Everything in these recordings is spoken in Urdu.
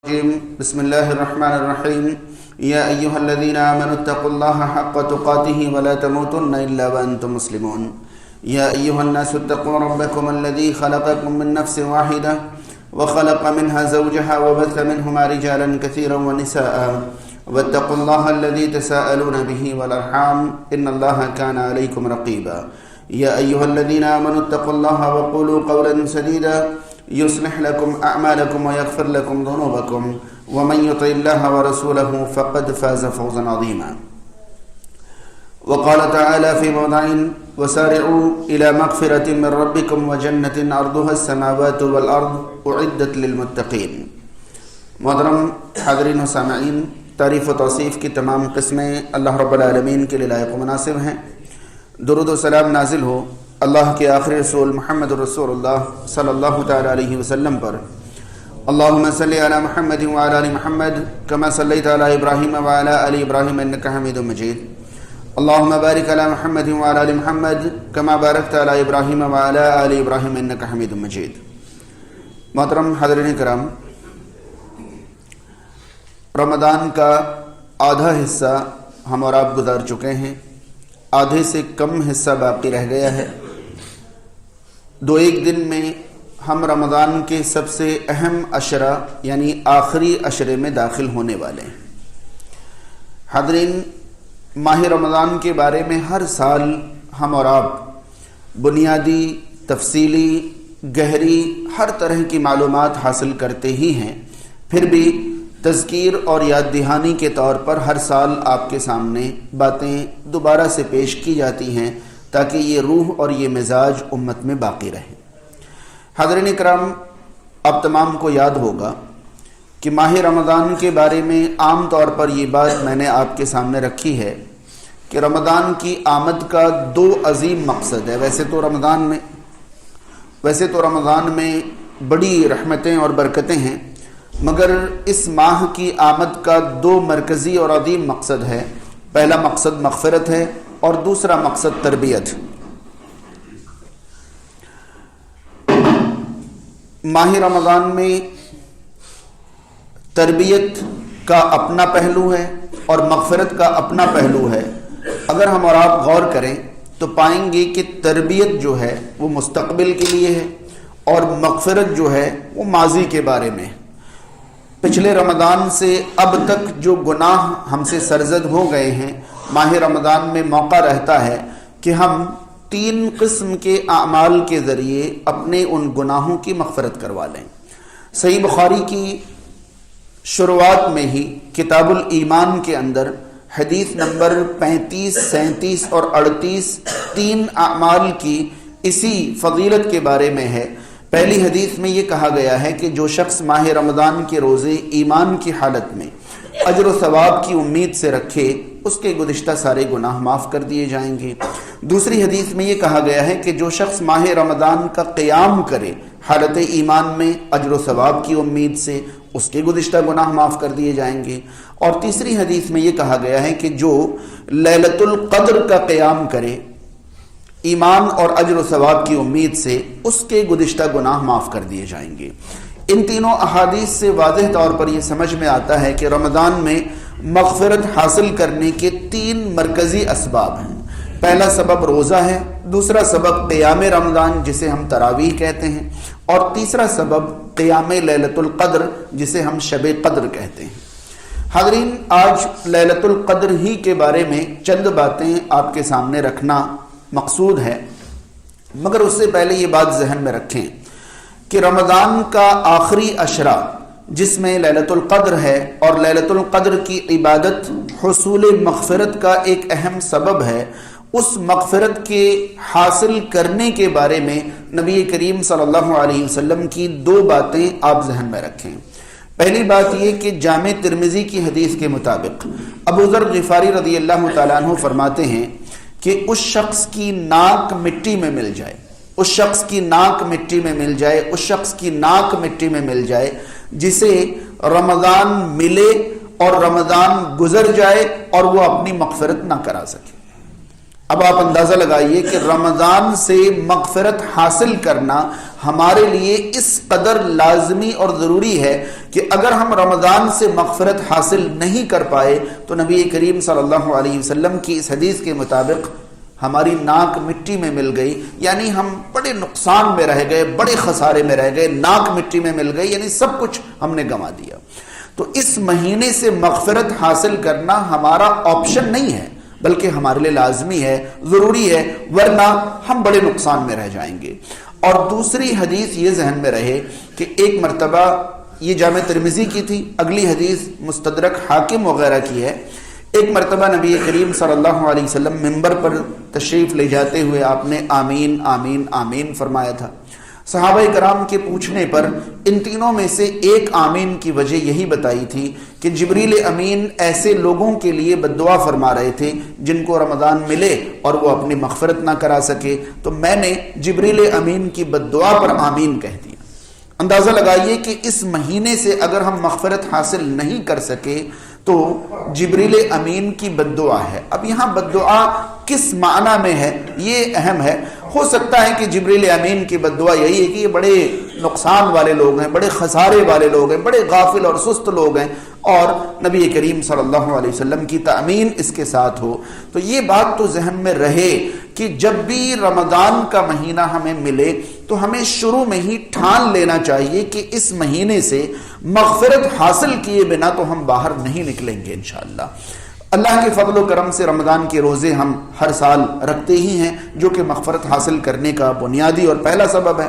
بسم الله الرحمن الرحيم يا أيها الذين آمنوا اتقوا الله حق تقاته ولا تموتن إلا وأنتم مسلمون يا أيها الناس اتقوا ربكم الذي خلقكم من نفس واحدة وخلق منها زوجها وبث منهما رجالا كثيرا ونساء واتقوا الله الذي تساءلون به والأرحام إن الله كان عليكم رقيبا يا أيها الذين آمنوا اتقوا الله وقولوا قولا سديدا يصلح لكم أعمالكم ويغفر لكم ذنوبكم ومن يطع الله ورسوله فقد فاز فوزا عظيما وقال تعالى في موضع وسارعوا إلى مغفرة من ربكم وجنة عرضها السماوات والأرض أعدت للمتقين. محترم حاضرین و سامعین، تعریف و توصیف کی تمام قسمیں اللہ رب العالمین کے لیے لائق و مناسب ہیں. درود و سلام نازل ہو اللہ کے آخری رسول محمد رسول اللہ صلی اللہ تعالی علیہ وسلم پر. اللہم صلی علی محمد وعلی آل محمد کما صلیت علی ابراہیم وعلی آل ابراہیم انک حمید مجید. اللہم بارک علی محمد وعلی آل محمد کما بارکت علی ابراہیم وعلی آل ابراہیم انک حمید مجید. محترم حاضرین کرام، رمضان کا آدھا حصہ ہم اور آپ گزار چکے ہیں، آدھے سے کم حصہ باقی رہ گیا ہے. دو ایک دن میں ہم رمضان کے سب سے اہم عشرہ یعنی آخری عشرے میں داخل ہونے والے ہیں. حاضرین، ماہ رمضان کے بارے میں ہر سال ہم اور آپ بنیادی، تفصیلی، گہری ہر طرح کی معلومات حاصل کرتے ہی ہیں. پھر بھی تذکیر اور یاد دہانی کے طور پر ہر سال آپ کے سامنے باتیں دوبارہ سے پیش کی جاتی ہیں تاکہ یہ روح اور یہ مزاج امت میں باقی رہے. حاضرین کرام، اب تمام کو یاد ہوگا کہ ماہ رمضان کے بارے میں عام طور پر یہ بات میں نے آپ کے سامنے رکھی ہے کہ رمضان کی آمد کا دو عظیم مقصد ہے. ویسے تو رمضان میں بڑی رحمتیں اور برکتیں ہیں، مگر اس ماہ کی آمد کا دو مرکزی اور عظیم مقصد ہے. پہلا مقصد مغفرت ہے اور دوسرا مقصد تربیت. ماہ رمضان میں تربیت کا اپنا پہلو ہے اور مغفرت کا اپنا پہلو ہے. اگر ہم اور آپ غور کریں تو پائیں گے کہ تربیت جو ہے وہ مستقبل کے لیے ہے اور مغفرت جو ہے وہ ماضی کے بارے میں. پچھلے رمضان سے اب تک جو گناہ ہم سے سرزد ہو گئے ہیں، ماہ رمضان میں موقع رہتا ہے کہ ہم 3 قسم کے اعمال کے ذریعے اپنے ان گناہوں کی مغفرت کروا لیں. صحیح بخاری کی شروعات میں ہی کتاب الایمان کے اندر حدیث نمبر 35، 37 اور 38 3 اعمال کی اسی فضیلت کے بارے میں ہے. پہلی حدیث میں یہ کہا گیا ہے کہ جو شخص ماہ رمضان کے روزے ایمان کی حالت میں اجر و ثواب کی امید سے رکھے، اس کے گزشتہ سارے گناہ معاف کر دیے جائیں گے. دوسری حدیث میں یہ کہا گیا ہے کہ جو شخص ماہ رمضان کا قیام کرے حالت ایمان میں اجر و ثواب کی امید سے، اس کے گزشتہ گناہ معاف کر دیے جائیں گے. اور تیسری حدیث میں یہ کہا گیا ہے کہ جو لیلۃ القدر کا قیام کرے ایمان اور اجر و ثواب کی امید سے، اس کے گزشتہ گناہ معاف کر دیے جائیں گے. ان تینوں احادیث سے واضح طور پر یہ سمجھ میں آتا ہے کہ رمضان میں مغفرت حاصل کرنے کے 3 مرکزی اسباب ہیں. پہلا سبب روزہ ہے، دوسرا سبب قیام رمضان جسے ہم تراویح کہتے ہیں، اور تیسرا سبب قیام لیلۃ القدر جسے ہم شب قدر کہتے ہیں. حاضرین، آج لیلۃ القدر ہی کے بارے میں چند باتیں آپ کے سامنے رکھنا مقصود ہے، مگر اس سے پہلے یہ بات ذہن میں رکھیں کہ رمضان کا آخری عشرہ جس میں لیلۃ القدر ہے، اور لیلۃ القدر کی عبادت حصول مغفرت کا ایک اہم سبب ہے، اس مغفرت کے حاصل کرنے کے بارے میں نبی کریم صلی اللہ علیہ وسلم کی 2 باتیں آپ ذہن میں رکھیں. پہلی بات یہ کہ جامع ترمذی کی حدیث کے مطابق ابو ذر غفاری رضی اللہ تعالیٰ عنہ فرماتے ہیں کہ اس شخص کی ناک مٹی میں مل جائے، اس شخص کی ناک مٹی میں مل جائے، اس شخص کی ناک مٹی میں مل جائے جسے رمضان ملے اور رمضان گزر جائے اور وہ اپنی مغفرت نہ کرا سکے. اب آپ اندازہ لگائیے کہ رمضان سے مغفرت حاصل کرنا ہمارے لیے اس قدر لازمی اور ضروری ہے کہ اگر ہم رمضان سے مغفرت حاصل نہیں کر پائے تو نبی کریم صلی اللہ علیہ وسلم کی اس حدیث کے مطابق ہماری ناک مٹی میں مل گئی، یعنی ہم بڑے نقصان میں رہ گئے، بڑے خسارے میں رہ گئے، ناک مٹی میں مل گئی، یعنی سب کچھ ہم نے گنوا دیا۔ تو اس مہینے سے مغفرت حاصل کرنا ہمارا آپشن نہیں ہے، بلکہ ہمارے لیے لازمی ہے، ضروری ہے، ورنہ ہم بڑے نقصان میں رہ جائیں گے۔ اور دوسری حدیث یہ ذہن میں رہے کہ ایک مرتبہ یہ جامع ترمذی کی تھی، اگلی حدیث مستدرک حاکم وغیرہ کی ہے۔ ایک مرتبہ نبی کریم صلی اللہ علیہ وسلم منبر پر تشریف لے جاتے ہوئے آپ نے آمین آمین آمین فرمایا تھا۔ صحابہ کرام کے پوچھنے پر ان تینوں میں سے ایک آمین کی وجہ یہی بتائی تھی کہ جبریل امین ایسے لوگوں کے لیے بد دعا فرما رہے تھے جن کو رمضان ملے اور وہ اپنی مغفرت نہ کرا سکے، تو میں نے جبریل امین کی بد دعا پر آمین کہہ دیا۔ اندازہ لگائیے کہ اس مہینے سے اگر ہم مغفرت حاصل نہیں کر سکے تو جبریل امین کی بد دعا ہے۔ اب یہاں بد دعا کس معنی میں ہے یہ اہم ہے۔ ہو سکتا ہے کہ جبریل امین کی بد دعا یہی ہے کہ یہ بڑے نقصان والے لوگ ہیں، بڑے خسارے والے لوگ ہیں، بڑے غافل اور سست لوگ ہیں، اور نبی کریم صلی اللہ علیہ وسلم کی تأمین اس کے ساتھ ہو۔ تو یہ بات تو ذہن میں رہے کہ جب بھی رمضان کا مہینہ ہمیں ملے تو ہمیں شروع میں ہی ٹھان لینا چاہیے کہ اس مہینے سے مغفرت حاصل کیے بنا تو ہم باہر نہیں نکلیں گے انشاءاللہ۔ اللہ کے فضل و کرم سے رمضان کے روزے ہم ہر سال رکھتے ہی ہیں، جو کہ مغفرت حاصل کرنے کا بنیادی اور پہلا سبب ہے۔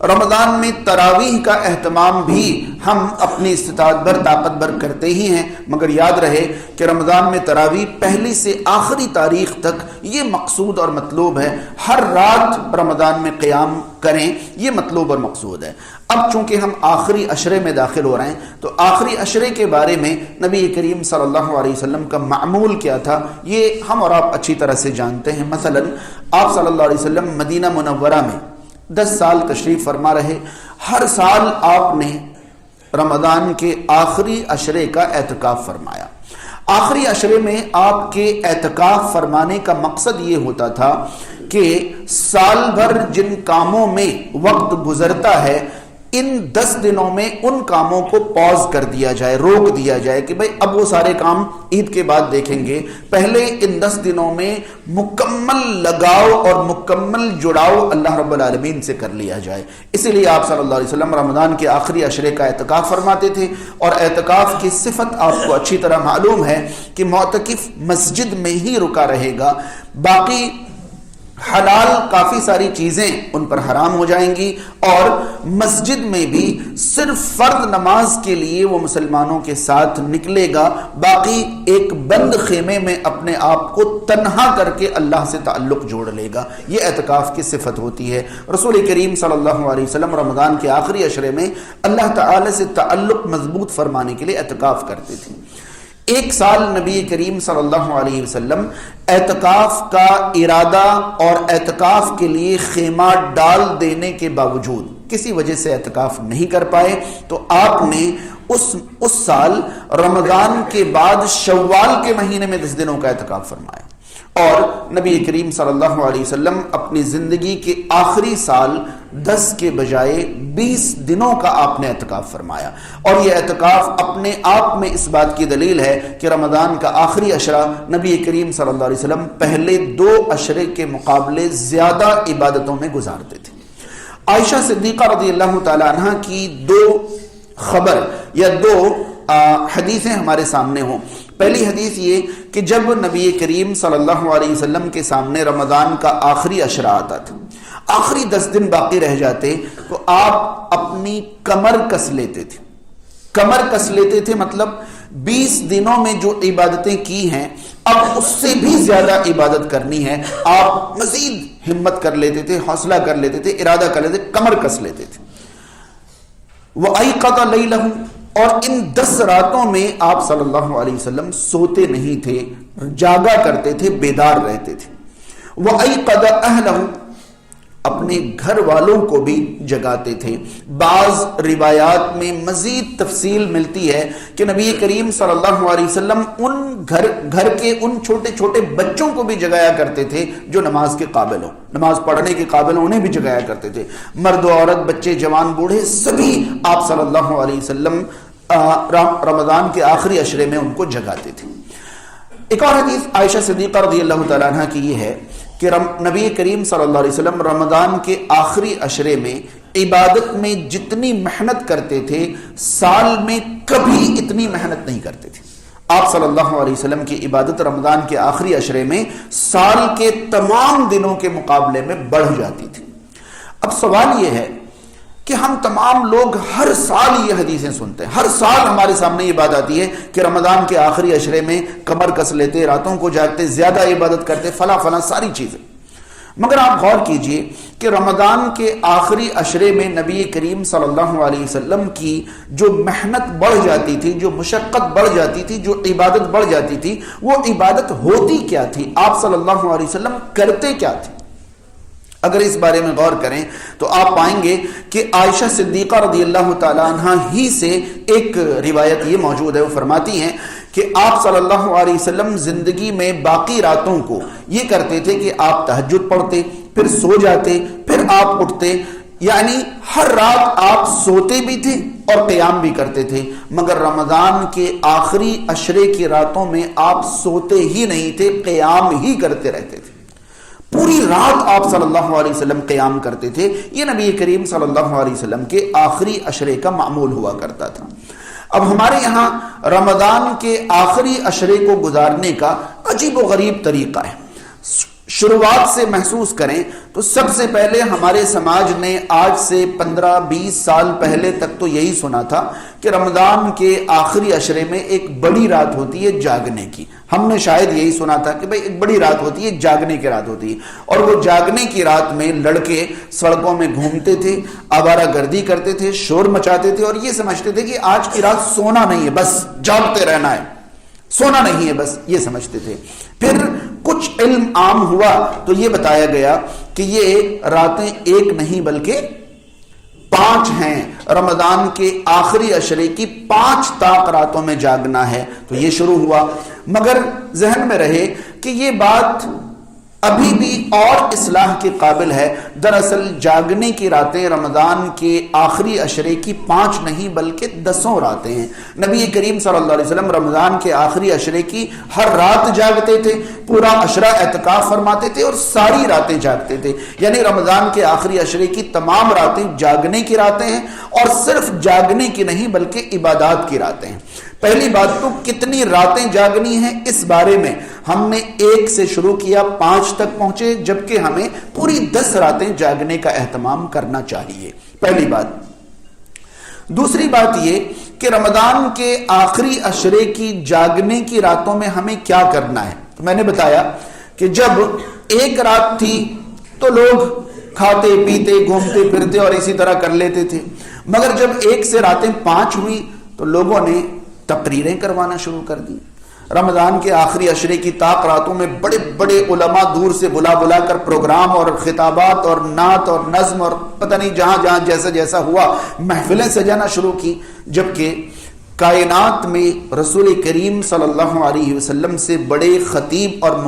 رمضان میں تراویح کا اہتمام بھی ہم اپنی استطاعت بھر طاقت بھر کرتے ہی ہیں، مگر یاد رہے کہ رمضان میں تراویح پہلی سے آخری تاریخ تک یہ مقصود اور مطلوب ہے، ہر رات رمضان میں قیام کریں، یہ مطلوب اور مقصود ہے۔ اب چونکہ ہم آخری عشرے میں داخل ہو رہے ہیں تو آخری عشرے کے بارے میں نبی کریم صلی اللہ علیہ وسلم کا معمول کیا تھا یہ ہم اور آپ اچھی طرح سے جانتے ہیں۔ مثلا آپ صلی اللہ علیہ وسلم مدینہ منورہ میں 10 سال تشریف فرما رہے، ہر سال آپ نے رمضان کے آخری عشرے کا اعتکاف فرمایا۔ آخری عشرے میں آپ کے اعتکاف فرمانے کا مقصد یہ ہوتا تھا کہ سال بھر جن کاموں میں وقت گزرتا ہے ان 10 دنوں میں ان کاموں کو پاز کر دیا جائے، روک دیا جائے کہ بھئی اب وہ سارے کام عید کے بعد دیکھیں گے، پہلے ان 10 دنوں میں مکمل لگاؤ اور مکمل جڑاؤ اللہ رب العالمین سے کر لیا جائے۔ اسی لیے آپ صلی اللہ علیہ وسلم رمضان کے آخری عشرے کا اعتکاف فرماتے تھے، اور اعتکاف کی صفت آپ کو اچھی طرح معلوم ہے کہ معتکف مسجد میں ہی رکا رہے گا، باقی حلال کافی ساری چیزیں ان پر حرام ہو جائیں گی، اور مسجد میں بھی صرف فرض نماز کے لیے وہ مسلمانوں کے ساتھ نکلے گا، باقی ایک بند خیمے میں اپنے آپ کو تنہا کر کے اللہ سے تعلق جوڑ لے گا۔ یہ اعتکاف کی صفت ہوتی ہے۔ رسول کریم صلی اللہ علیہ وسلم رمضان کے آخری عشرے میں اللہ تعالی سے تعلق مضبوط فرمانے کے لیے اعتکاف کرتے تھے۔ ایک سال نبی کریم صلی اللہ علیہ وسلم اعتکاف کا ارادہ اور اعتکاف کے لیے خیمہ ڈال دینے کے باوجود کسی وجہ سے اعتکاف نہیں کر پائے، تو آپ نے اس سال رمضان کے بعد شوال کے مہینے میں 10 دنوں کا اعتکاف فرمایا، اور نبی کریم صلی اللہ علیہ وسلم اپنی زندگی کے آخری سال 10 کے بجائے 20 دنوں کا آپ نے اعتکاف فرمایا۔ اور یہ اعتکاف اپنے آپ میں اس بات کی دلیل ہے کہ رمضان کا آخری عشرہ نبی کریم صلی اللہ علیہ وسلم پہلے 2 عشرے کے مقابلے زیادہ عبادتوں میں گزارتے تھے۔ عائشہ صدیقہ رضی اللہ تعالی عنہ کی 2 خبر یا 2 حدیثیں ہمارے سامنے ہوں۔ پہلی حدیث یہ کہ جب نبی کریم صلی اللہ علیہ وسلم کے سامنے رمضان کا آخری عشرہ آتا تھا، آخری 10 دن باقی رہ جاتے تو آپ اپنی کمر کس لیتے تھے۔ کمر کس لیتے تھے مطلب 20 دنوں میں جو عبادتیں کی ہیں اب اس سے بھی زیادہ عبادت کرنی ہے، آپ مزید ہمت کر لیتے تھے، حوصلہ کر لیتے تھے، ارادہ کر لیتے تھے، کمر کس لیتے تھے۔ وَأَيْقَظَ لَيْلَهُ، اور ان 10 راتوں میں آپ صلی اللہ علیہ وسلم سوتے نہیں تھے، جاگا کرتے تھے، بیدار رہتے تھے۔ وَأَيْقَظَ أَهْلَهُ، اپنے گھر والوں کو بھی جگاتے تھے۔ بعض روایات میں مزید تفصیل ملتی ہے کہ نبی کریم صلی اللہ علیہ وسلم ان گھر کے ان چھوٹے چھوٹے بچوں کو بھی جگایا کرتے تھے جو نماز کے قابل ہوں، نماز پڑھنے کے قابل ہوں، انہیں بھی جگایا کرتے تھے۔ مرد و عورت، بچے، جوان، بوڑھے، سبھی آپ صلی اللہ علیہ وسلم رمضان کے آخری عشرے میں ان کو جگاتے تھے۔ ایک اور حدیث عائشہ صدیقہ رضی اللہ تعالیٰ عنہ کی یہ ہے کہ نبی کریم صلی اللہ علیہ وسلم رمضان کے آخری عشرے میں عبادت میں جتنی محنت کرتے تھے سال میں کبھی اتنی محنت نہیں کرتے تھے۔ آپ صلی اللہ علیہ وسلم کی عبادت رمضان کے آخری عشرے میں سال کے تمام دنوں کے مقابلے میں بڑھ جاتی تھی۔ اب سوال یہ ہے کہ ہم تمام لوگ ہر سال یہ حدیثیں سنتے ہیں، ہر سال ہمارے سامنے یہ بات آتی ہے کہ رمضان کے آخری عشرے میں کمر کس لیتے، راتوں کو جاگتے، زیادہ عبادت کرتے، فلاں فلاں ساری چیزیں۔ مگر آپ غور کیجئے کہ رمضان کے آخری عشرے میں نبی کریم صلی اللہ علیہ وسلم کی جو محنت بڑھ جاتی تھی، جو مشقت بڑھ جاتی تھی، جو عبادت بڑھ جاتی تھی، وہ عبادت ہوتی کیا تھی؟ آپ صلی اللہ علیہ وسلم کرتے کیا تھے؟ اگر اس بارے میں غور کریں تو آپ پائیں گے کہ عائشہ صدیقہ رضی اللہ تعالیٰ عنہ ہی سے ایک روایت یہ موجود ہے، وہ فرماتی ہیں کہ آپ صلی اللہ علیہ وسلم زندگی میں باقی راتوں کو یہ کرتے تھے کہ آپ تہجد پڑھتے، پھر سو جاتے، پھر آپ اٹھتے، یعنی ہر رات آپ سوتے بھی تھے اور قیام بھی کرتے تھے، مگر رمضان کے آخری عشرے کی راتوں میں آپ سوتے ہی نہیں تھے، قیام ہی کرتے رہتے تھے۔ پوری رات آپ صلی اللہ علیہ وسلم قیام کرتے تھے۔ یہ نبی کریم صلی اللہ علیہ وسلم کے آخری عشرے کا معمول ہوا کرتا تھا۔ اب ہمارے یہاں رمضان کے آخری عشرے کو گزارنے کا عجیب و غریب طریقہ ہے۔ شروعات سے محسوس کریں تو سب سے پہلے ہمارے سماج نے آج سے 15-20 سال پہلے تک تو یہی سنا تھا کہ رمضان کے آخری عشرے میں ایک بڑی رات ہوتی ہے جاگنے کی۔ ہم نے شاید یہی سنا تھا کہ بھئی ایک بڑی رات ہوتی ہے، جاگنے کی رات ہوتی ہے، اور وہ جاگنے کی رات میں لڑکے سڑکوں میں گھومتے تھے، آوارہ گردی کرتے تھے، شور مچاتے تھے، اور یہ سمجھتے تھے کہ آج کی رات سونا نہیں ہے، بس جاگتے رہنا ہے، سونا نہیں ہے، بس یہ سمجھتے تھے۔ پھر کچھ علم عام ہوا تو یہ بتایا گیا کہ یہ راتیں ایک نہیں بلکہ 5 ہیں، رمضان کے آخری عشرے کی 5 طاق راتوں میں جاگنا ہے، تو یہ شروع ہوا۔ مگر ذہن میں رہے کہ یہ بات ابھی بھی اور اصلاح کے قابل ہے۔ دراصل جاگنے کی راتیں رمضان کے آخری عشرے کی 5 نہیں بلکہ 10 راتیں ہیں۔ نبی کریم صلی اللہ علیہ وسلم رمضان کے آخری عشرے کی ہر رات جاگتے تھے، پورا عشرہ اعتکاف فرماتے تھے اور ساری راتیں جاگتے تھے، یعنی رمضان کے آخری عشرے کی تمام راتیں جاگنے کی راتیں ہیں، اور صرف جاگنے کی نہیں بلکہ عبادات کی راتیں ہیں۔ پہلی بات تو کتنی راتیں جاگنی ہیں اس بارے میں ہم نے 1 سے شروع کیا، 5 تک پہنچے، جبکہ ہمیں پوری 10 راتیں جاگنے کا اہتمام کرنا چاہیے، پہلی بات۔ دوسری بات یہ کہ رمضان کے آخری عشرے کی جاگنے کی راتوں میں ہمیں کیا کرنا ہے۔ تو میں نے بتایا کہ جب 1 رات تھی تو لوگ کھاتے پیتے گھومتے پھرتے اور اسی طرح کر لیتے تھے، مگر جب 1 سے راتیں 5 ہوئی تو لوگوں نے تقریریں کروانا شروع کر دی۔ رمضان کے آخری عشرے کی طاق راتوں میں بڑے بڑے علماء دور سے بلا بلا کر پروگرام اور خطابات اور نعت اور نظم اور پتہ نہیں جہاں جہاں جیسا جیسا ہوا محفلیں سجانا شروع کی، جبکہ کائنات میں رسول کریم صلی اللہ علیہ وسلم سے بڑے خطیب اور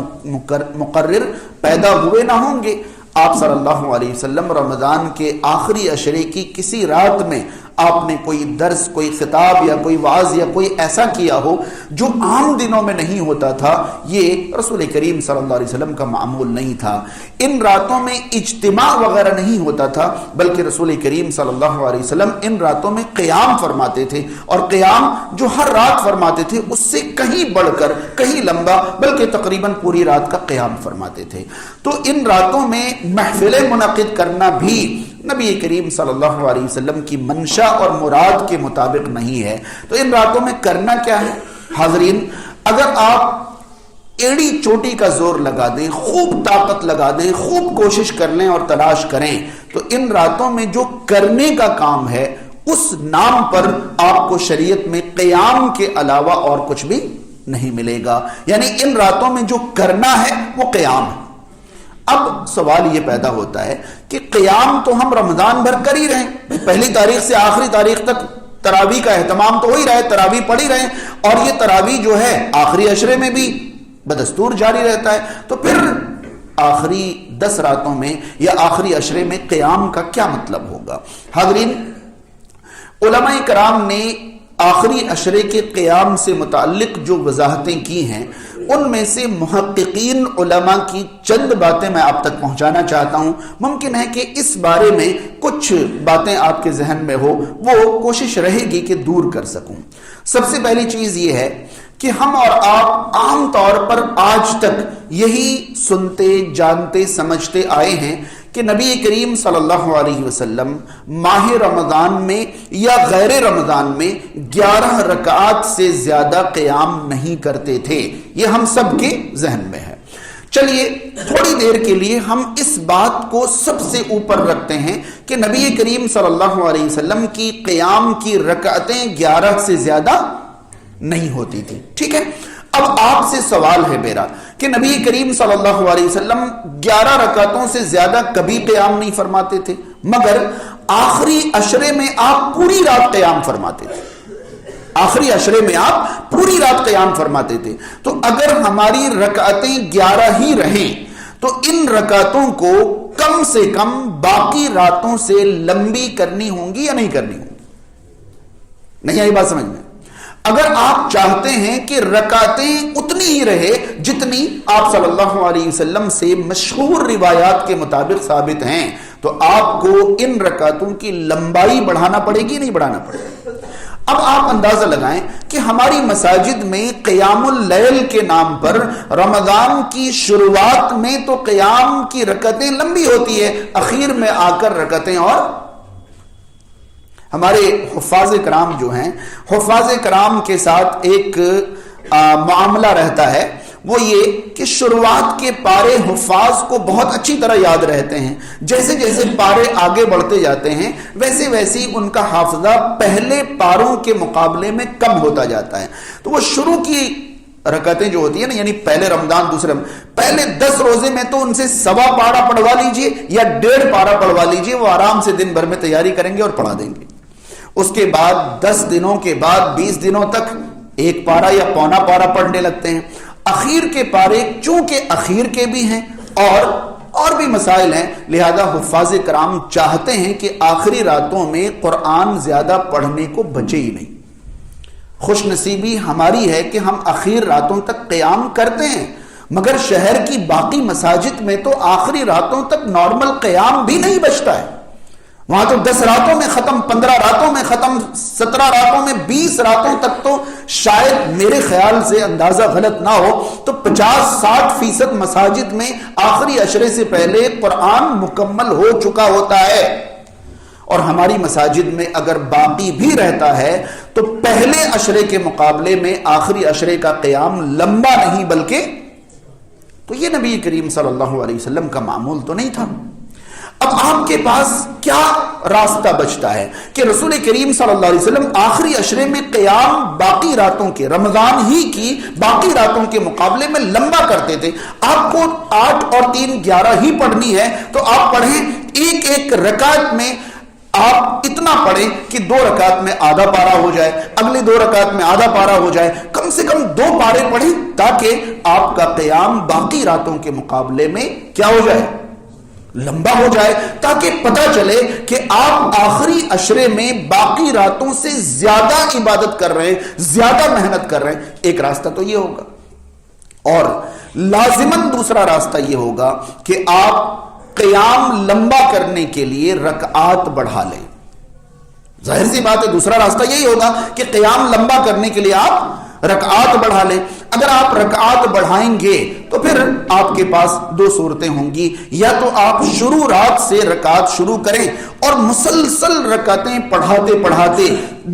مقرر پیدا ہوئے نہ ہوں گے۔ آپ صلی اللہ علیہ وسلم رمضان کے آخری عشرے کی کسی رات میں آپ نے کوئی درس، کوئی خطاب یا کوئی وعظ یا کوئی ایسا کیا ہو جو عام دنوں میں نہیں ہوتا تھا، یہ رسول کریم صلی اللہ علیہ وسلم کا معمول نہیں تھا۔ ان راتوں میں اجتماع وغیرہ نہیں ہوتا تھا، بلکہ رسول کریم صلی اللہ علیہ وسلم ان راتوں میں قیام فرماتے تھے، اور قیام جو ہر رات فرماتے تھے اس سے کہیں بڑھ کر، کہیں لمبا، بلکہ تقریباً پوری رات کا قیام فرماتے تھے۔ تو ان راتوں میں محفلیں منعقد کرنا بھی نبی کریم صلی اللہ علیہ وسلم کی منشا اور مراد کے مطابق نہیں ہے۔ تو ان راتوں میں کرنا کیا ہے؟ حاضرین، اگر آپ ایڑی چوٹی کا زور لگا دیں، خوب طاقت لگا دیں، خوب کوشش کر لیں اور تلاش کریں، تو ان راتوں میں جو کرنے کا کام ہے اس نام پر آپ کو شریعت میں قیام کے علاوہ اور کچھ بھی نہیں ملے گا۔ یعنی ان راتوں میں جو کرنا ہے وہ قیام ہے۔ اب سوال یہ پیدا ہوتا ہے کہ قیام تو ہم رمضان بھر کر ہی رہے، پہلی تاریخ سے آخری تاریخ تک تراویح کا اہتمام تو ہو ہی رہا ہے، تراویح پڑھ ہی رہے ہیں، اور یہ تراویح جو ہے آخری عشرے میں بھی بدستور جاری رہتا ہے، تو پھر آخری 10 راتوں میں یا آخری عشرے میں قیام کا کیا مطلب ہوگا؟ حاضرین، علماء کرام نے آخری عشرے کے قیام سے متعلق جو وضاحتیں کی ہیں، ان میں سے محققین علماء کی چند باتیں میں آپ تک پہنچانا چاہتا ہوں۔ ممکن ہے کہ اس بارے میں کچھ باتیں آپ کے ذہن میں ہو، وہ کوشش رہے گی کہ دور کر سکوں۔ سب سے پہلی چیز یہ ہے کہ ہم اور آپ عام طور پر آج تک یہی سنتے، جانتے، سمجھتے آئے ہیں کہ نبی کریم صلی اللہ علیہ وسلم ماہ رمضان میں یا غیر رمضان میں 11 رکعات سے زیادہ قیام نہیں کرتے تھے، یہ ہم سب کے ذہن میں ہے۔ چلیے تھوڑی دیر کے لیے ہم اس بات کو سب سے اوپر رکھتے ہیں کہ نبی کریم صلی اللہ علیہ وسلم کی قیام کی رکعتیں 11 سے زیادہ نہیں ہوتی تھی، ٹھیک ہے۔ اب آپ سے سوال ہے میرا کہ نبی کریم صلی اللہ علیہ وسلم 11 رکعتوں سے زیادہ کبھی قیام نہیں فرماتے تھے، مگر آخری عشرے میں آپ پوری رات قیام فرماتے تھے، آخری عشرے میں آپ پوری رات قیام فرماتے تھے۔ تو اگر ہماری رکعتیں 11 ہی رہیں تو ان رکعتوں کو کم سے کم باقی راتوں سے لمبی کرنی ہوں گی یا نہیں کرنی ہوں گی؟ نہیں آئی بات سمجھ میں؟ اگر آپ چاہتے ہیں کہ رکعتیں اتنی ہی رہے جتنی آپ صلی اللہ علیہ وسلم سے مشہور روایات کے مطابق ثابت ہیں، تو آپ کو ان رکعتوں کی لمبائی بڑھانا پڑے گی نہیں بڑھانا پڑے گی؟ اب آپ اندازہ لگائیں کہ ہماری مساجد میں قیام اللیل کے نام پر رمضان کی شروعات میں تو قیام کی رکعتیں لمبی ہوتی ہے، اخیر میں آ کر رکعتیں اور ہمارے حفاظ کرام جو ہیں، حفاظ کرام کے ساتھ ایک معاملہ رہتا ہے، وہ یہ کہ شروعات کے پارے حفاظ کو بہت اچھی طرح یاد رہتے ہیں، جیسے جیسے پارے آگے بڑھتے جاتے ہیں ویسے ویسے ان کا حافظہ پہلے پاروں کے مقابلے میں کم ہوتا جاتا ہے۔ تو وہ شروع کی رکعتیں جو ہوتی ہیں نا، یعنی پہلے رمضان، دوسرے پہلے 10 روزے میں تو ان سے 1.25 پارا پڑھوا لیجئے یا 1.5 پارا پڑھوا لیجئے، وہ آرام سے دن بھر میں تیاری کریں گے اور پڑھا دیں گے۔ اس کے بعد 10 دنوں کے بعد 20 دنوں تک 1 پارا یا پونا پارا پڑھنے لگتے ہیں۔ اخیر کے پارے چونکہ اخیر کے بھی ہیں اور بھی مسائل ہیں، لہذا حفاظ کرام چاہتے ہیں کہ آخری راتوں میں قرآن زیادہ پڑھنے کو بچے ہی نہیں۔ خوش نصیبی ہماری ہے کہ ہم اخیر راتوں تک قیام کرتے ہیں، مگر شہر کی باقی مساجد میں تو آخری راتوں تک نارمل قیام بھی نہیں بچتا ہے۔ وہاں تو 10 راتوں میں ختم، 15 راتوں میں ختم، 17 راتوں میں، 20 راتوں تک تو شاید میرے خیال سے اندازہ غلط نہ ہو تو 50-60% مساجد میں آخری عشرے سے پہلے قرآن مکمل ہو چکا ہوتا ہے، اور ہماری مساجد میں اگر باقی بھی رہتا ہے تو پہلے عشرے کے مقابلے میں آخری عشرے کا قیام لمبا نہیں بلکہ، تو یہ نبی کریم صلی اللہ علیہ وسلم کا معمول تو نہیں تھا۔ اب آپ کے پاس کیا راستہ بچتا ہے کہ رسول کریم صلی اللہ علیہ وسلم آخری عشرے میں قیام باقی راتوں کے، رمضان ہی کی باقی راتوں کے مقابلے میں لمبا کرتے تھے۔ آپ کو 8 اور 3 11 ہی پڑھنی ہے تو آپ پڑھیں، ایک رکعت میں آپ اتنا پڑھیں کہ 2 رکعت میں آدھا پارا ہو جائے، اگلی 2 رکعت میں آدھا پارا ہو جائے، کم سے کم 2 پارے پڑھیں تاکہ آپ کا قیام باقی راتوں کے مقابلے میں کیا ہو جائے، لمبا ہو جائے، تاکہ پتہ چلے کہ آپ آخری عشرے میں باقی راتوں سے زیادہ عبادت کر رہے ہیں، زیادہ محنت کر رہے ہیں۔ ایک راستہ تو یہ ہوگا، اور لازماً دوسرا راستہ یہ ہوگا کہ آپ قیام لمبا کرنے کے لیے رکعات بڑھا لیں۔ ظاہر سی بات ہے دوسرا راستہ یہی ہوگا کہ قیام لمبا کرنے کے لیے آپ رکعات بڑھا لیں۔ اگر آپ رکعات بڑھائیں گے تو پھر آپ کے پاس 2 صورتیں ہوں گی، یا تو آپ شروع رات سے رکعات شروع کریں اور مسلسل رکعتیں پڑھاتے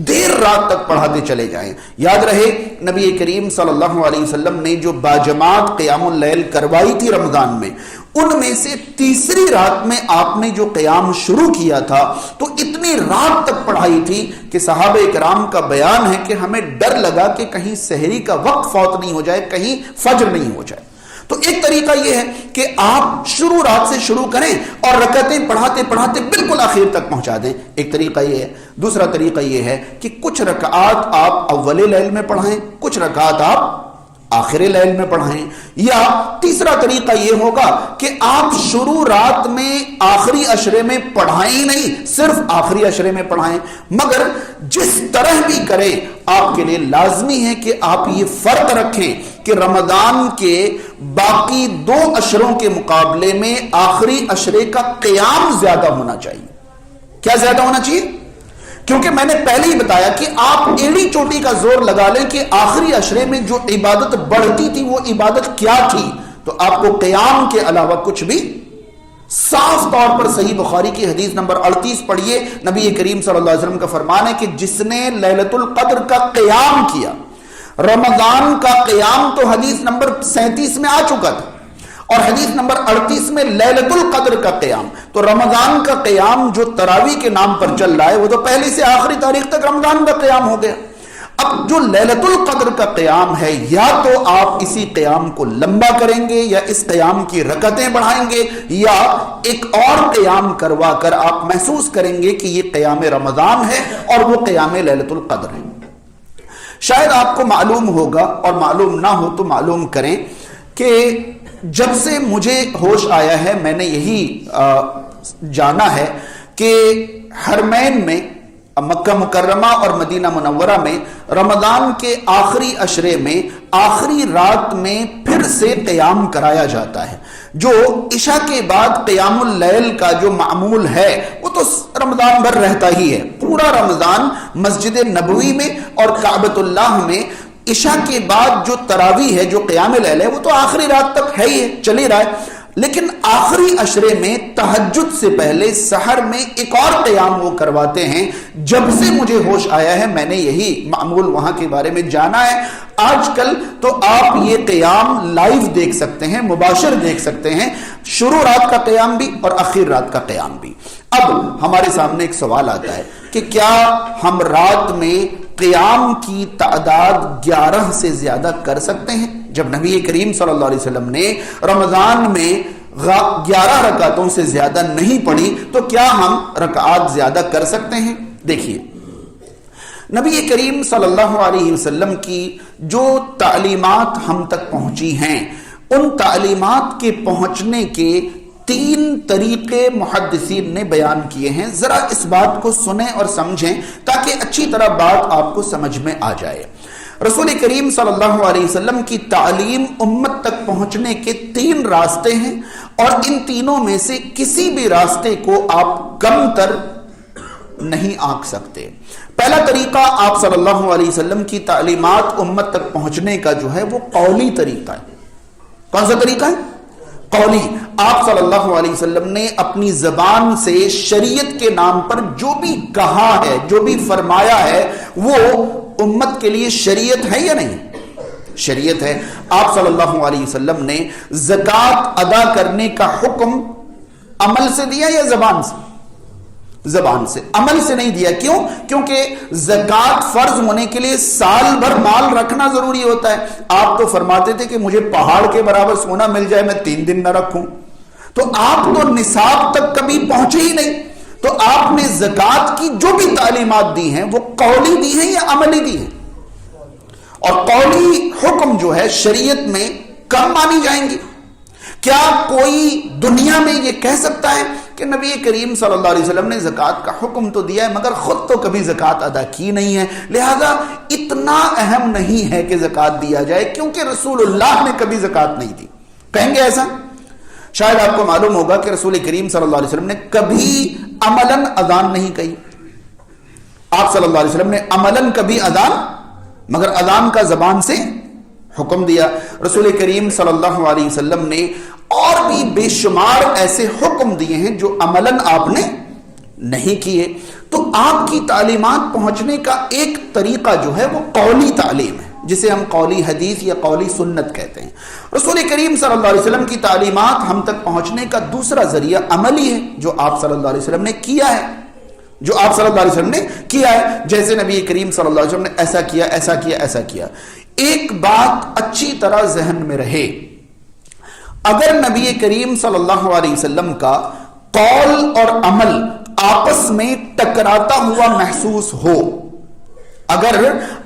دیر رات تک پڑھاتے چلے جائیں۔ یاد رہے نبی کریم صلی اللہ علیہ وسلم نے جو باجماعت قیام اللیل کروائی تھی رمضان میں، ان میں سے تیسری رات میں آپ نے جو قیام شروع کیا تھا تو اتنی رات تک پڑھائی تھی کہ صحابہ کرام کا بیان ہے کہ ہمیں ڈر لگا کہ کہیں سحری کا وقت فوت نہیں ہو جائے، کہیں فجر نہیں ہو جائے۔ تو ایک طریقہ یہ ہے کہ آپ شروع رات سے شروع کریں اور رکعتیں پڑھاتے پڑھاتے بالکل آخر تک پہنچا دیں، ایک طریقہ یہ ہے۔ دوسرا طریقہ یہ ہے کہ کچھ رکعات آپ اول لیل میں پڑھائیں، کچھ رکعات آپ آخر لیل میں پڑھائیں، یا تیسرا طریقہ یہ ہوگا کہ آپ شروع رات میں آخری عشرے میں پڑھائیں نہیں، صرف آخری عشرے میں پڑھائیں، مگر جس طرح بھی کریں آپ کے لیے لازمی ہے کہ آپ یہ فرق رکھیں کہ رمضان کے باقی 2 عشروں کے مقابلے میں آخری عشرے کا قیام زیادہ ہونا چاہیے۔ کیا زیادہ ہونا چاہیے؟ کیونکہ میں نے پہلے ہی بتایا کہ آپ ایڑی چوٹی کا زور لگا لیں کہ آخری عشرے میں جو عبادت بڑھتی تھی وہ عبادت کیا تھی، تو آپ کو قیام کے علاوہ کچھ بھی صاف طور پر صحیح بخاری کی حدیث نمبر 38 پڑھیے، نبی کریم صلی اللہ علیہ وسلم کا فرمان ہے کہ جس نے لیلۃ القدر کا قیام کیا، رمضان کا قیام تو حدیث نمبر 37 میں آ چکا تھا، اور حدیث نمبر 38 میں لیلۃ القدر کا قیام، تو رمضان کا قیام جو تراویح کے نام پر چل رہا ہے وہ تو پہلی سے آخری تاریخ تک رمضان کا قیام ہو گیا۔ اب جو لیلۃ القدر کا قیام ہے، یا تو آپ اسی قیام کو لمبا کریں گے یا اس قیام کی رکعتیں بڑھائیں گے، یا ایک اور قیام کروا کر آپ محسوس کریں گے کہ یہ قیام رمضان ہے اور وہ قیام لیلۃ القدر ہے۔ شاید آپ کو معلوم ہوگا، اور معلوم نہ ہو تو معلوم کریں، کہ جب سے مجھے ہوش آیا ہے میں نے یہی جانا ہے کہ حرمین میں، مکہ مکرمہ اور مدینہ منورہ میں رمضان کے آخری عشرے میں آخری رات میں پھر سے قیام کرایا جاتا ہے۔ جو عشاء کے بعد قیام اللیل کا جو معمول ہے وہ تو رمضان بھر رہتا ہی ہے، پورا رمضان مسجد نبوی میں اور کعبۃ اللہ میں عشاء کے بعد جو تراویح ہے، جو قیام لیل ہے، وہ تو آخری رات تک ہے ہی ہے، چل ہی رہا ہے۔ لیکن آخری عشرے میں تہجد سے پہلے سحر میں ایک اور قیام وہ کرواتے ہیں۔ جب سے مجھے ہوش آیا ہے میں نے یہی معمول وہاں کے بارے میں جانا ہے۔ آج کل تو آپ یہ قیام لائیو دیکھ سکتے ہیں، مباشر دیکھ سکتے ہیں، شروع رات کا قیام بھی اور آخر رات کا قیام بھی۔ اب ہمارے سامنے ایک سوال آتا ہے کہ کیا ہم رات میں قیام کی تعداد 11 سے زیادہ کر سکتے ہیں؟ جب نبی کریم صلی اللہ علیہ وسلم نے رمضان میں 11 رکعتوں سے زیادہ نہیں پڑھی تو کیا ہم رکعات زیادہ کر سکتے ہیں؟ دیکھیے، نبی کریم صلی اللہ علیہ وسلم کی جو تعلیمات ہم تک پہنچی ہیں، ان تعلیمات کے پہنچنے کے 3 طریقے محدثین نے بیان کیے ہیں۔ ذرا اس بات کو سنیں اور سمجھیں تاکہ اچھی طرح بات آپ کو سمجھ میں آ جائے۔ رسول کریم صلی اللہ علیہ وسلم کی تعلیم امت تک پہنچنے کے 3 راستے ہیں، اور ان تینوں میں سے کسی بھی راستے کو آپ کم تر نہیں آنک سکتے۔ پہلا طریقہ آپ صلی اللہ علیہ وسلم کی تعلیمات امت تک پہنچنے کا جو ہے وہ قولی طریقہ ہے۔ کون سا طریقہ ہے؟ قولی۔ آپ صلی اللہ علیہ وسلم نے اپنی زبان سے شریعت کے نام پر جو بھی کہا ہے، جو بھی فرمایا ہے، وہ امت کے لیے شریعت ہے یا نہیں؟ شریعت ہے۔ آپ صلی اللہ علیہ وسلم نے زکوٰۃ ادا کرنے کا حکم عمل سے دیا یا زبان سے؟ زبان سے، عمل سے نہیں دیا۔ کیوں؟ کیونکہ زکوٰۃ فرض ہونے کے لیے سال بھر مال رکھنا ضروری ہوتا ہے۔ آپ تو فرماتے تھے کہ مجھے پہاڑ کے برابر سونا مل جائے میں 3 دن نہ رکھوں، تو آپ تو نصاب تک کبھی پہنچے ہی نہیں۔ تو آپ نے زکوٰۃ کی جو بھی تعلیمات دی ہیں وہ قولی دی ہیں یا عملی دی ہیں؟ اور قولی حکم جو ہے شریعت میں کم مانی جائیں گی۔ کیا کوئی دنیا میں یہ کہہ سکتا ہے کہ نبی کریم صلی اللہ علیہ وسلم نے زکوٰۃ کا حکم تو دیا ہے مگر خود تو کبھی زکوٰۃ ادا کی نہیں ہے، لہذا اتنا اہم نہیں ہے کہ زکوٰۃ دیا جائے کیونکہ رسول اللہ نے کبھی زکوٰۃ نہیں دی؟ کہیں گے ایسا؟ شاید آپ کو معلوم ہوگا کہ رسول کریم صلی اللہ علیہ وسلم نے کبھی عملاً اذان نہیں کہی۔ آپ صلی اللہ علیہ وسلم نے عملاً کبھی اذان، مگر اذان کا زبان سے حکم دیا۔ رسول کریم صلی اللہ علیہ وسلم نے اور بھی بے شمار ایسے حکم دیے ہیں جو عملاً آپ نے نہیں کیے۔ تو آپ کی تعلیمات پہنچنے کا ایک طریقہ جو ہے وہ قولی تعلیم ہے، جسے ہم قولی حدیث یا قولی سنت کہتے ہیں۔ رسول کریم صلی اللہ علیہ وسلم کی تعلیمات ہم تک پہنچنے کا دوسرا ذریعہ عملی ہے، جو آپ صلی اللہ علیہ وسلم نے کیا ہے، جو آپ صلی اللہ علیہ وسلم نے کیا ہے۔ جیسے نبی کریم صلی اللہ علیہ وسلم نے ایسا کیا، ایسا کیا، ایسا کیا۔ ایک بات اچھی طرح ذہن میں رہے اگر نبی کریم صلی اللہ علیہ وسلم کا قول اور عمل آپس میں ٹکراتا ہوا محسوس ہو، اگر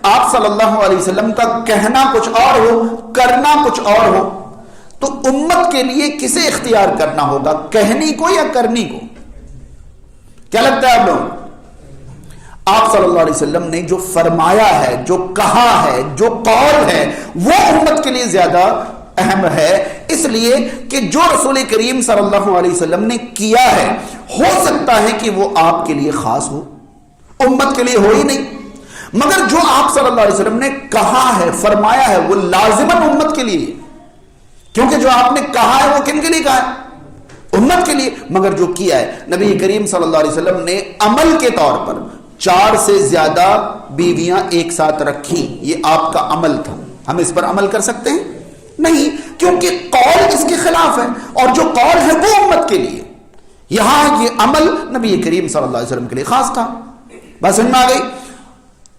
آپ صلی اللہ علیہ وسلم کا کہنا کچھ اور ہو، کرنا کچھ اور ہو، تو امت کے لیے کسے اختیار کرنا ہوگا، کہنی کو یا کرنی کو؟ کیا لگتا ہے آپ لوگ؟ آپ صلی اللہ علیہ وسلم نے جو فرمایا ہے، جو کہا ہے، جو قول ہے، وہ امت کے لیے زیادہ اہم ہے، اس لیے کہ جو رسول کریم صلی اللہ علیہ وسلم نے کیا ہے، ہو سکتا ہے کہ وہ آپ کے لیے خاص ہو، امت کے لیے ہو ہی نہیں، مگر جو آپ صلی اللہ علیہ وسلم نے کہا ہے، فرمایا ہے، وہ لازماً امت کے لیے، کیونکہ جو آپ نے کہا ہے وہ کن کے لیے کہا ہے؟ امت کے لیے۔ مگر جو کیا ہے، نبی کریم صلی اللہ علیہ وسلم نے عمل کے طور پر 4 سے زیادہ بیویاں ایک ساتھ رکھی، یہ آپ کا عمل تھا، ہم اس پر عمل کر سکتے ہیں؟ نہیں، کیونکہ قول اس کے خلاف ہے، اور جو قول ہے وہ امت کے لیے، یہاں یہ عمل نبی کریم صلی اللہ علیہ وسلم کے لیے خاص تھا۔ بس سمجھ میں آ گئی؟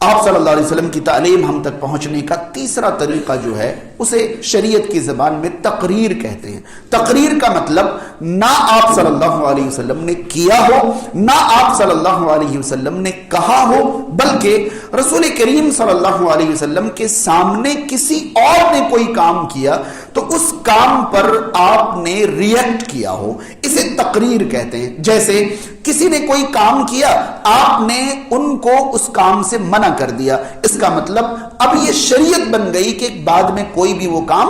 آپ صلی اللہ علیہ وسلم کی تعلیم ہم تک پہنچنے کا تیسرا طریقہ جو ہے، اسے شریعت کی زبان میں تقریر کہتے ہیں۔ تقریر کا مطلب نہ آپ صلی اللہ علیہ وسلم نے کیا ہو، نہ آپ صلی اللہ علیہ وسلم نے کہا ہو، بلکہ رسول کریم صلی اللہ علیہ وسلم کے سامنے کسی اور نے کوئی کام کیا تو اس کام پر آپ نے ریئیکٹ کیا ہو، اسے تقریر کہتے ہیں۔ جیسے کسی نے کوئی کام کیا، آپ نے ان کو اس کام سے منع کر دیا، اس کا مطلب اب یہ شریعت بن گئی کہ بعد میں کوئی بھی وہ کام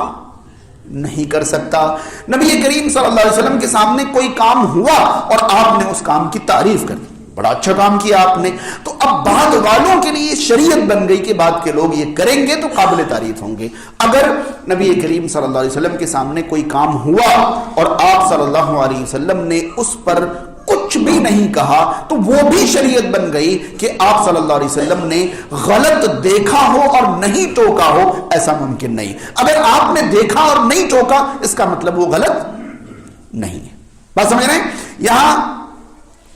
نہیں کر سکتا۔ نبی کریم صلی اللہ علیہ وسلم کے سامنے کوئی کام ہوا اور آپ نے اس کام کی تعریف کر دی، بڑا اچھا کام کیا آپ نے، تو اب بعد والوں کے لیے شریعت بن گئی کہ بعد کے لوگ یہ کریں گے تو قابل تعریف ہوں گے۔ اگر نبی کریم صلی اللہ علیہ وسلم کے سامنے کوئی کام ہوا اور آپ صلی اللہ علیہ وسلم نے اس پر کچھ بھی نہیں کہا تو وہ بھی شریعت بن گئی کہ آپ صلی اللہ علیہ وسلم نے غلط دیکھا ہو اور نہیں ٹوکا ہو، ایسا ممکن نہیں۔ اگر آپ نے دیکھا اور نہیں ٹوکا، اس کا مطلب وہ غلط نہیں ہے۔ بات سمجھ رہے ہیں؟ یہاں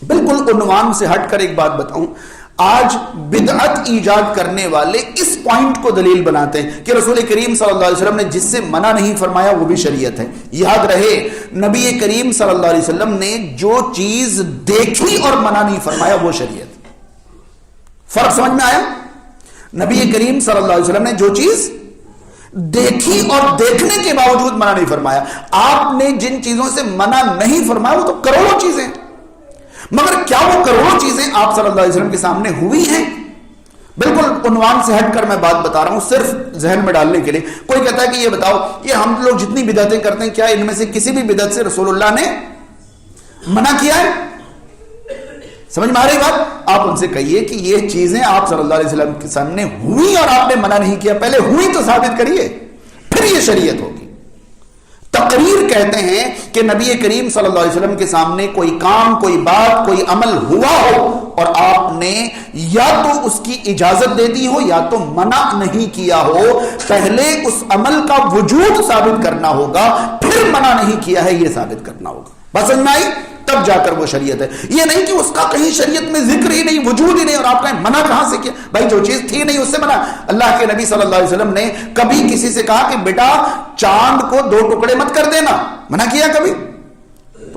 بالکل عنوان سے ہٹ کر ایک بات بتاؤں، آج بدعت ایجاد کرنے والے اس پوائنٹ کو دلیل بناتے ہیں کہ رسول کریم صلی اللہ علیہ وسلم نے جس سے منع نہیں فرمایا وہ بھی شریعت ہے۔ یاد رہے، نبی کریم صلی اللہ علیہ وسلم نے جو چیز دیکھی اور منع نہیں فرمایا وہ شریعت۔ فرق سمجھ میں آیا؟ نبی کریم صلی اللہ علیہ وسلم نے جو چیز دیکھی اور دیکھنے کے باوجود منع نہیں فرمایا، آپ نے جن چیزوں سے منع نہیں فرمایا وہ تو کروڑوں چیزیں، مگر کیا وہ کروڑوں چیزیں آپ صلی اللہ علیہ وسلم کے سامنے ہوئی ہیں؟ بالکل عنوان سے ہٹ کر میں بات بتا رہا ہوں، صرف ذہن میں ڈالنے کے لیے۔ کوئی کہتا ہے کہ یہ بتاؤ، یہ ہم لوگ جتنی بدعتیں کرتے ہیں، کیا ان میں سے کسی بھی بدعت سے رسول اللہ نے منع کیا ہے؟ سمجھ میں آ رہی بات؟ آپ ان سے کہیے کہ یہ چیزیں آپ صلی اللہ علیہ وسلم کے سامنے ہوئی اور آپ نے منع نہیں کیا، پہلے ہوئی تو ثابت کریے، پھر یہ شریعت ہوگی۔ تقریر کہتے ہیں کہ نبی کریم صلی اللہ علیہ وسلم کے سامنے کوئی کام، کوئی بات، کوئی عمل ہوا ہو اور آپ نے یا تو اس کی اجازت دے دی ہو یا تو منع نہیں کیا ہو، پہلے اس عمل کا وجود ثابت کرنا ہوگا، پھر منع نہیں کیا ہے یہ ثابت کرنا ہوگا۔ بس سمجھ میں آئی؟ تب جا کر وہ شریعت ہے۔ یہ نہیں کہ اس کا کہیں شریعت میں ذکر ہی نہیں، وجود ہی نہیں، اور آپ کہیں منع کہاں سے کیا؟ بھائی جو چیز تھی نہیں اس سے منع۔ اللہ کے نبی صلی اللہ علیہ وسلم نے کبھی کسی سے کہا کہ بیٹا چاند کو 2 ٹکڑے مت کر دینا، منع کیا کبھی؟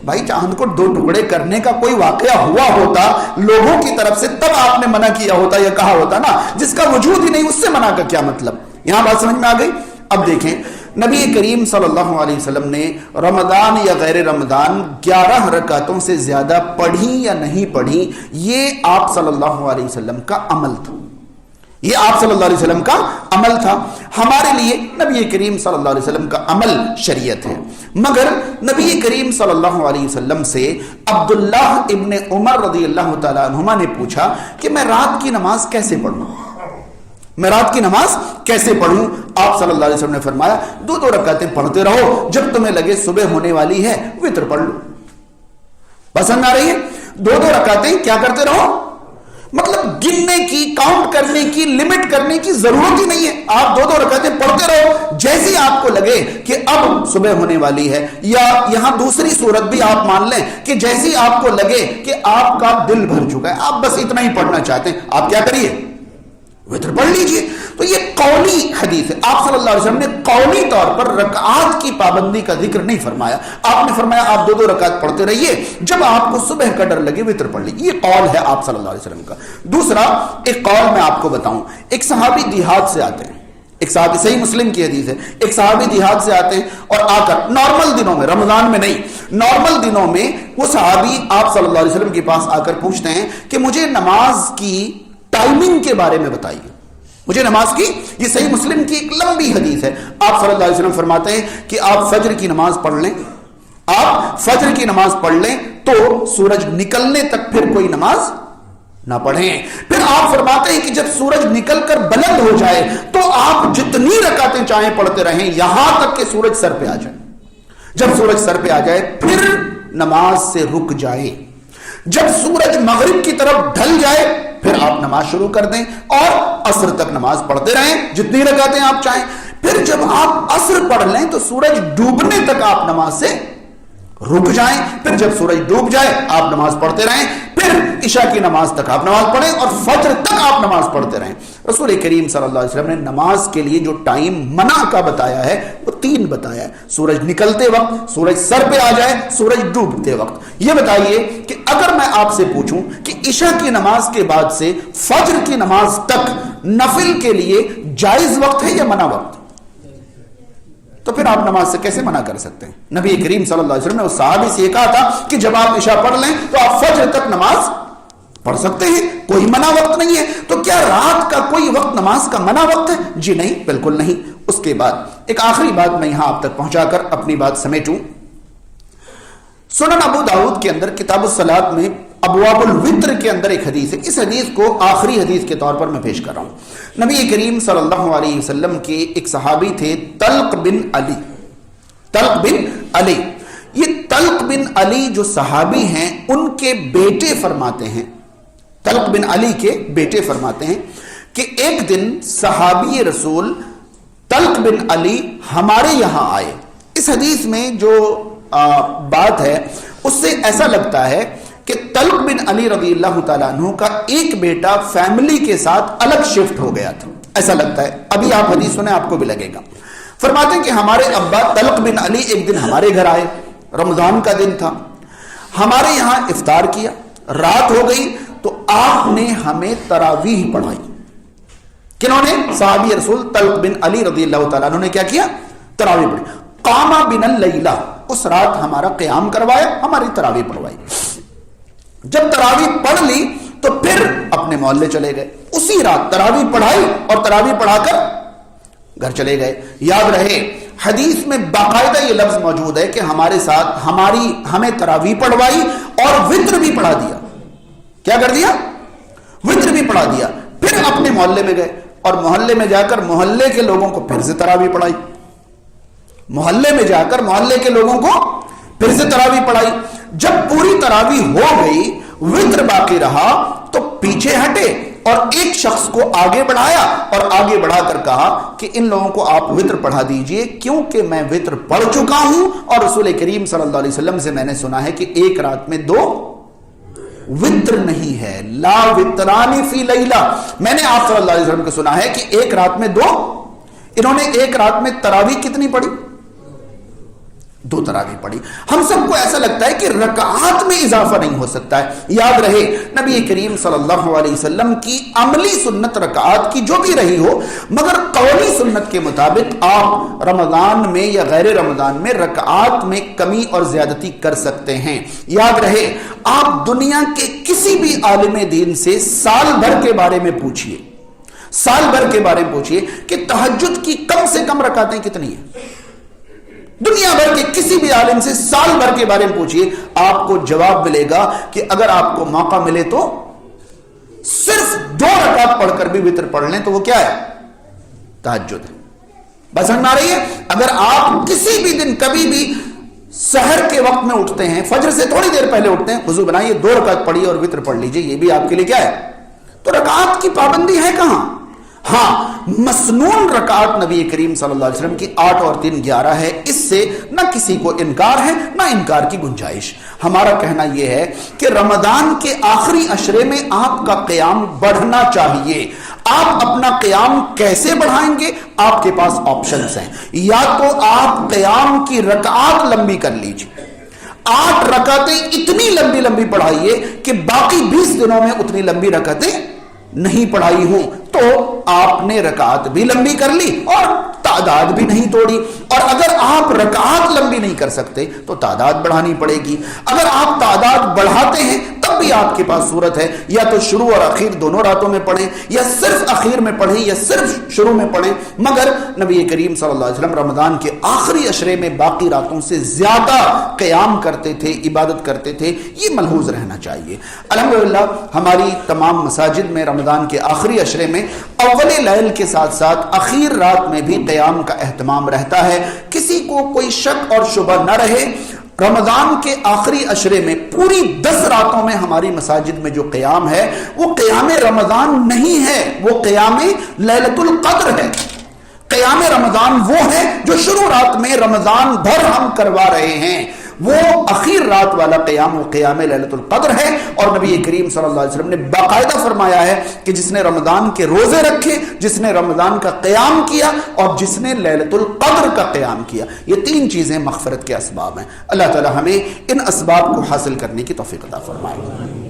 بھائی چاند کو 2 ٹکڑے کرنے کا کوئی واقعہ ہوا ہوتا لوگوں کی طرف سے، تب آپ نے منع کیا ہوتا یا کہا ہوتا نا، جس کا وجود ہی نہیں اس سے منع کا کیا مطلب؟ یہاں بات سمجھ میں آ گئی؟ اب دیکھیں، نبی کریم صلی اللہ علیہ وسلم نے رمضان یا غیر رمضان 11 رکعتوں سے زیادہ پڑھی یا نہیں پڑھی، یہ آپ صلی اللہ علیہ وسلم کا عمل تھا، یہ آپ صلی اللہ علیہ وسلم کا عمل تھا۔ ہمارے لیے نبی کریم صلی اللہ علیہ وسلم کا عمل شریعت ہے، مگر نبی کریم صلی اللہ علیہ وسلم سے عبداللہ ابن عمر رضی اللہ تعالیٰ عنہما نے پوچھا کہ میں رات کی نماز کیسے پڑھوں، میں رات کی نماز کیسے پڑھوں؟ آپ صلی اللہ علیہ وسلم نے فرمایا 2 رکعتیں پڑھتے رہو، جب تمہیں لگے صبح ہونے والی ہے وتر پڑھ لو۔ پسند آ رہی ہے؟ 2 رکعتیں کیا کرتے رہو، مطلب گننے کی، کاؤنٹ کرنے کی، لمٹ کرنے کی ضرورت ہی نہیں ہے، آپ 2 رکعتیں پڑھتے رہو، جیسے آپ کو لگے کہ اب صبح ہونے والی ہے، یا یہاں دوسری صورت بھی آپ مان لیں کہ جیسے آپ کو لگے کہ آپ کا دل بھر چکا ہے، آپ بس اتنا ہی پڑھنا چاہتے ہیں، آپ کیا کریے، وتر پڑھ لیجئے۔ تو یہ قولی قولی حدیث ہے. آپ صلی اللہ علیہ وسلم نے قولی طور پر رکعات کی پابندی کا ذکر نہیں فرمایا. آپ نے فرمایا آپ 2 رکعت پڑھتے رہیے, جب آپ کو صبح کا ڈر لگے وتر پڑھ لیجیے. یہ قول ہے آپ صلی اللہ علیہ وسلم کا. دوسرا ایک قول میں آپ کو بتاؤں. ایک صحابی دیہات سے آتے ہیں, ایک صحابی, صحیح مسلم کی حدیث ہے, ایک صحابی دیہات سے آتے ہیں اور آ کر نارمل دنوں میں, رمضان میں نہیں, نارمل دنوں میں وہ صحابی آپ صلی اللہ علیہ وسلم کے پاس آ کر پوچھتے ہیں کہ مجھے نماز کی ٹائمنگ کے بارے میں بتائیے, مجھے نماز کی. یہ صحیح مسلم کی ایک لمبی حدیث ہے. آپ صلی اللہ علیہ وسلم فرماتے ہیں کہ آپ فجر کی نماز پڑھ لیں, آپ فجر کی نماز پڑھ لیں تو سورج نکلنے تک پھر کوئی نماز نہ پڑھیں. پھر آپ فرماتے ہیں کہ جب سورج نکل کر بلند ہو جائے تو آپ جتنی رکعتیں چاہیں پڑھتے رہیں یہاں تک کہ سورج سر پہ آ جائے. جب سورج سر پہ آ جائے پھر نماز سے رک جائے. جب سورج مغرب کی طرف ڈھل جائے پھر آپ نماز شروع کر دیں اور عصر تک نماز پڑھتے رہیں جتنی رکعتیں آپ چاہیں. پھر جب آپ عصر پڑھ لیں تو سورج ڈوبنے تک آپ نماز سے رک جائیں. پھر جب سورج ڈوب جائے آپ نماز پڑھتے رہیں. پھر عشاء کی نماز تک آپ نماز پڑھیں اور فجر تک آپ نماز پڑھتے رہیں. رسول کریم صلی اللہ علیہ وسلم نے نماز کے لیے جو ٹائم منع کا بتایا ہے وہ 3 بتایا ہے. سورج نکلتے وقت, سورج سر پہ آ جائے, سورج ڈوبتے وقت. یہ بتائیے کہ اگر میں آپ سے پوچھوں کہ عشاء کی نماز کے بعد سے فجر کی نماز تک نفل کے لیے جائز وقت ہے یا منع وقت, تو پھر آپ نماز سے کیسے منع کر سکتے ہیں؟ نبی کریم صلی اللہ علیہ وسلم نے اس صحابی سے یہ کہا تھا کہ جب آپ عشاء پڑھ لیں تو آپ فجر تک نماز پڑھ سکتے ہیں, کوئی منع وقت نہیں ہے. تو کیا رات کا کوئی وقت نماز کا منع وقت ہے؟ جی نہیں, بالکل نہیں. اس کے بعد ایک آخری بات میں یہاں آپ تک پہنچا کر اپنی بات سمیٹوں. سنن ابو داؤد کے اندر کتاب الصلاۃ میں ابواب الوتر کے اندر ایک حدیث ہے. اس حدیث کو آخری حدیث کے طور پر میں پیش کر رہا ہوں. نبی کریم صلی اللہ علیہ وسلم کے ایک صحابی تھے طلق بن علی. طلق بن علی, یہ طلق بن علی جو صحابی ہیں ان کے بیٹے فرماتے ہیں, طلق بن علی کے بیٹے فرماتے ہیں کہ ایک دن صحابی رسول طلق بن علی ہمارے یہاں آئے. اس حدیث میں جو بات ہے اس سے ایسا لگتا ہے کہ طلق بن علی رضی اللہ تعالیٰ عنہ کا ایک بیٹا فیملی کے ساتھ الگ شفٹ ہو گیا تھا, ایسا لگتا ہے. ابھی آپ حدیث سنیں آپ کو بھی لگے گا. فرماتے ہیں کہ ہمارے ابا طلق بن علی ایک دن ہمارے گھر آئے, رمضان کا دن تھا, ہمارے یہاں افطار کیا, رات ہو گئی تو آپ نے ہمیں تراویح پڑھائی. کنہوں نے؟ صحابی رسول طلق بن علی رضی اللہ تعالیٰ عنہ نے کیا کیا؟ تراویح پڑھی. قام بنا اللیلہ, اس رات ہمارا قیام کروایا, ہماری تراویح پڑھوائی. جب تراویح پڑھ لی تو پھر اپنے محلے چلے گئے. اسی رات تراویح پڑھائی اور تراویح پڑھا کر گھر چلے گئے. یاد رہے حدیث میں باقاعدہ یہ لفظ موجود ہے کہ ہمارے ساتھ ہمیں تراویح پڑھوائی اور وتر بھی پڑھا دیا. کیا کر دیا؟ وتر بھی پڑھا دیا. پھر اپنے محلے میں گئے اور محلے میں جا کر محلے کے لوگوں کو پھر سے تراویح پڑھائی. محلے میں جا کر محلے کے لوگوں کو پھر سے تراویح پڑھائی. جب پوری تراویح ہو گئی, وتر باقی رہا تو پیچھے ہٹے اور ایک شخص کو آگے بڑھایا اور آگے بڑھا کر کہا کہ ان لوگوں کو آپ وتر پڑھا دیجئے کیونکہ میں وتر پڑھ چکا ہوں اور رسول کریم صلی اللہ علیہ وسلم سے میں نے سنا ہے کہ ایک رات میں 2 وتر نہیں ہے, لا وترانی فی لیلہ. میں نے آپ صلی اللہ علیہ وسلم کو سنا ہے کہ ایک رات میں 2, انہوں نے ایک رات میں تراویح کتنی پڑھی؟ 2 تراویح پڑھی. ہم سب کو ایسا لگتا ہے کہ رکعات میں اضافہ نہیں ہو سکتا ہے. یاد رہے نبی کریم صلی اللہ علیہ وسلم کی عملی سنت رکعات کی جو بھی رہی ہو, مگر قولی سنت کے مطابق آپ رمضان میں یا غیر رمضان میں رکعات میں کمی اور زیادتی کر سکتے ہیں. یاد رہے آپ دنیا کے کسی بھی عالم دین سے سال بھر کے بارے میں پوچھئے, سال بھر کے بارے میں پوچھئے کہ تہجد کی کم سے کم رکعتیں کتنی ہیں. دنیا بھر کے کسی بھی عالم سے سال بھر کے بارے میں پوچھئے, آپ کو جواب ملے گا کہ اگر آپ کو موقع ملے تو صرف 2 رکعت پڑھ کر بھی وتر پڑھ لیں تو وہ کیا ہے؟ تہجد ہے. بس سمجھ آ رہی ہے؟ اگر آپ کسی بھی دن کبھی بھی سحر کے وقت میں اٹھتے ہیں, فجر سے تھوڑی دیر پہلے اٹھتے ہیں, وضو بنائیے 2 رکعت پڑھیے اور وتر پڑھ لیجئے, یہ بھی آپ کے لیے کیا ہے؟ تو رکعات کی پابندی ہے کہاں؟ ہاں, مسنون رکعات نبی کریم صلی اللہ علیہ وسلم کی 8 اور 3 11 ہے. اس سے نہ کسی کو انکار ہے نہ انکار کی گنجائش. ہمارا کہنا یہ ہے کہ رمضان کے آخری عشرے میں آپ کا قیام بڑھنا چاہیے. آپ اپنا قیام کیسے بڑھائیں گے؟ آپ کے پاس آپشنز ہیں. یا تو آپ قیام کی رکعات لمبی کر لیجیے، 8 رکعتیں اتنی لمبی لمبی پڑھائیے کہ باقی 20 دنوں میں اتنی لمبی رکعتیں نہیں پڑھائی ہوں، تو آپ نے رکعات بھی لمبی کر لی اور تعداد بھی نہیں توڑی. اور اگر آپ رکعات لمبی نہیں کر سکتے تو تعداد بڑھانی پڑے گی. اگر آپ تعداد بڑھاتے ہیں تب بھی آپ کے پاس صورت ہے، یا تو شروع اور اخیر دونوں راتوں میں پڑھیں، یا صرف اخیر میں پڑھیں، یا صرف شروع میں پڑھیں. مگر نبی کریم صلی اللہ علیہ وسلم رمضان کے آخری عشرے میں باقی راتوں سے زیادہ قیام کرتے تھے، عبادت کرتے تھے. یہ ملحوظ رہنا چاہیے. الحمدللہ ہماری تمام مساجد میں رمضان کے آخری عشرے میں اول لیل کے ساتھ ساتھ اخیر رات میں بھی قیام کا اہتمام رہتا ہے. کسی کو کوئی شک اور شبہ نہ رہے، رمضان کے آخری عشرے میں پوری 10 راتوں میں ہماری مساجد میں جو قیام ہے وہ قیام رمضان نہیں ہے، وہ قیام لیلۃ القدر ہے. قیام رمضان وہ ہے جو شروع رات میں رمضان بھر ہم کروا رہے ہیں، وہ اخیر رات والا قیام وہ قیام لیلۃ القدر ہے. اور نبی کریم صلی اللہ علیہ وسلم نے باقاعدہ فرمایا ہے کہ جس نے رمضان کے روزے رکھے، جس نے رمضان کا قیام کیا، اور جس نے لیلۃ القدر کا قیام کیا، یہ 3 چیزیں مغفرت کے اسباب ہیں. اللہ تعالی ہمیں ان اسباب کو حاصل کرنے کی توفیق عطا فرمائے.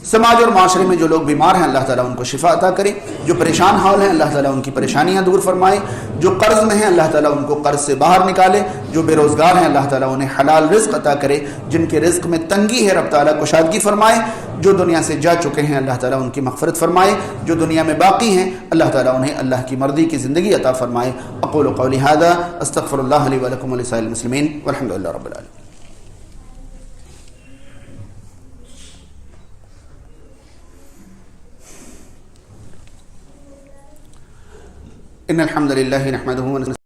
سماج اور معاشرے میں جو لوگ بیمار ہیں اللہ تعالیٰ ان کو شفا عطا کرے، جو پریشان حال ہیں اللہ تعالیٰ ان کی پریشانیاں دور فرمائے، جو قرض میں ہیں اللہ تعالیٰ ان کو قرض سے باہر نکالے، جو بے روزگار ہیں اللہ تعالیٰ انہیں حلال رزق عطا کرے، جن کے رزق میں تنگی ہے رب تعالیٰ کشادگی فرمائے، جو دنیا سے جا چکے ہیں اللہ تعالیٰ ان کی مغفرت فرمائے، جو دنیا میں باقی ہیں اللہ تعالیٰ انہیں اللہ کی مرضی کی زندگی عطا فرمائے. اقول قولی ھذا استغفر اللہ لی ولکم ولسائر المسلمین والحمد للہ رب العالمین. ان الحمد لله نحمده ونستعينه